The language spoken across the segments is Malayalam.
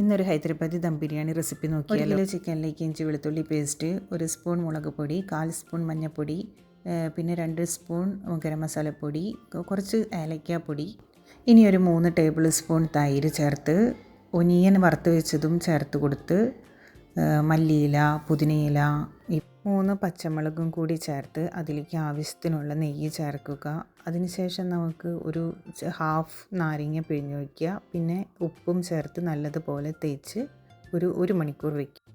ഇന്നൊരു ഹൈദരാബാദി ദം ബിരിയാണി റെസിപ്പി നോക്കിയാൽ 1 കിലോ ചിക്കനിലേക്ക് ഇഞ്ചി വെളുത്തുള്ളി പേസ്റ്റ്, 1 സ്പൂൺ മുളക് പൊടി, 1/4 സ്പൂൺ മഞ്ഞൾപ്പൊടി, പിന്നെ 2 സ്പൂൺ ഗരം മസാലപ്പൊടി, കുറച്ച് ഏലക്കാപ്പൊടി, ഇനി ഒരു 3 ടേബിൾ സ്പൂൺ തൈര് ചേർത്ത് ഒനിയൻ വറുത്ത് വെച്ചതും ചേർത്ത് കൊടുത്ത് മല്ലിയില, പുതിനയില, 3 പച്ചമുളകും കൂടി ചേർത്ത് അതിലേക്ക് ആവശ്യത്തിനുള്ള നെയ്യ് ചേർക്കുക. അതിനുശേഷം നമുക്ക് ഒരു ഹാഫ് നാരങ്ങ പിഴിഞ്ഞൊഴിക്കുക. പിന്നെ ഉപ്പും ചേർത്ത് നല്ലതുപോലെ തേച്ച് ഒരു മണിക്കൂർ വയ്ക്കും.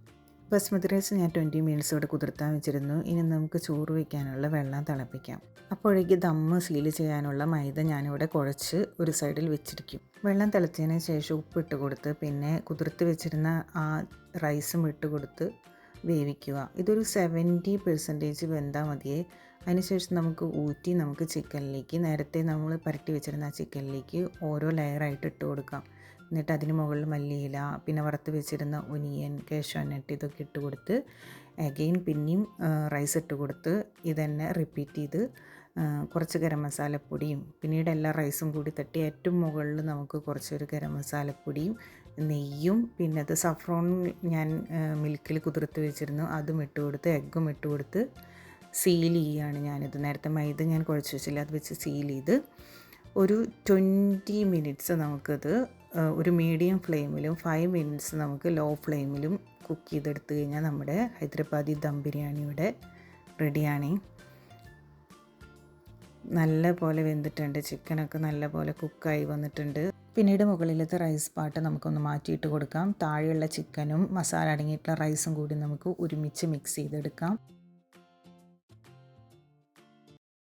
ബസ്മതി റൈസ് ഞാൻ 20 മിനിറ്റ്സ് ഇവിടെ കുതിർത്താൻ വെച്ചിരുന്നു. ഇനി നമുക്ക് ചോറ് വയ്ക്കാനുള്ള വെള്ളം തിളപ്പിക്കാം. അപ്പോഴേക്ക് ദമ്മ് സീൽ ചെയ്യാനുള്ള മൈദ ഞാനിവിടെ കുഴച്ച് ഒരു സൈഡിൽ വെച്ചിരിക്കും. വെള്ളം തിളച്ചതിന് ശേഷം ഉപ്പിട്ട് കൊടുത്ത് പിന്നെ കുതിർത്ത് വെച്ചിരുന്ന ആ റൈസും ഇട്ട് കൊടുത്ത് വേവിക്കുക. ഇതൊരു 70% വെന്താൽ മതിയേ. അതിനുശേഷം നമുക്ക് ഊറ്റി നമുക്ക് ചിക്കനിലേക്ക് നേരത്തെ നമ്മൾ പരട്ടി വെച്ചിരുന്ന ആ ചിക്കനിലേക്ക് ഓരോ ലെയറായിട്ട് ഇട്ട് കൊടുക്കാം. എന്നിട്ട് അതിന് മുകളിൽ മല്ലിയില, പിന്നെ വറുത്ത് വെച്ചിരുന്ന ഒനിയൻ, കാഷ്യൂനട്ട് ഇതൊക്കെ ഇട്ട് കൊടുത്ത് അഗെയിൻ പിന്നെയും റൈസ് ഇട്ട് കൊടുത്ത് ഇതന്നെ റിപ്പീറ്റ് ചെയ്ത് കുറച്ച് ഗരം മസാലപ്പൊടിയും പിന്നീട് എല്ലാ റൈസും കൂടി തട്ടി ഏറ്റവും മുകളിൽ നമുക്ക് കുറച്ചൊരു ഗരം മസാലപ്പൊടിയും നെയ്യും പിന്നെ അത് സഫ്രോൺ ഞാൻ മിൽക്കിൽ കുതിർത്ത് വെച്ചിരുന്നു അതും ഇട്ട് കൊടുത്ത് എഗ്ഗും ഇട്ട് കൊടുത്ത് സീൽ ചെയ്യുകയാണ് ഞാനിത്. നേരത്തെ മൈദ ഞാൻ കുഴച്ച് വെച്ചില്ല, അത് വെച്ച് സീൽ ചെയ്ത് ഒരു 20 മിനിറ്റ്സ് നമുക്കത് ഒരു മീഡിയം ഫ്ലെയിമിലും 5 മിനിറ്റ്സ് നമുക്ക് ലോ ഫ്ലെയിമിലും കുക്ക് ചെയ്തെടുത്ത് കഴിഞ്ഞാൽ നമ്മുടെ ഹൈദരാബാദി ദം ബിരിയാണി ഇവിടെ റെഡിയാണ്. നല്ല പോലെ വെന്തിട്ടുണ്ട്, ചിക്കനൊക്കെ നല്ല പോലെ കുക്കായി വന്നിട്ടുണ്ട്. പിന്നീട് മുകളിലത്തെ റൈസ് പാട്ട് നമുക്കൊന്ന് മാറ്റിയിട്ട് കൊടുക്കാം. താഴെയുള്ള ചിക്കനും മസാല അടങ്ങിയിട്ടുള്ള റൈസും കൂടി നമുക്ക് ഒരുമിച്ച് മിക്സ് ചെയ്തെടുക്കാം.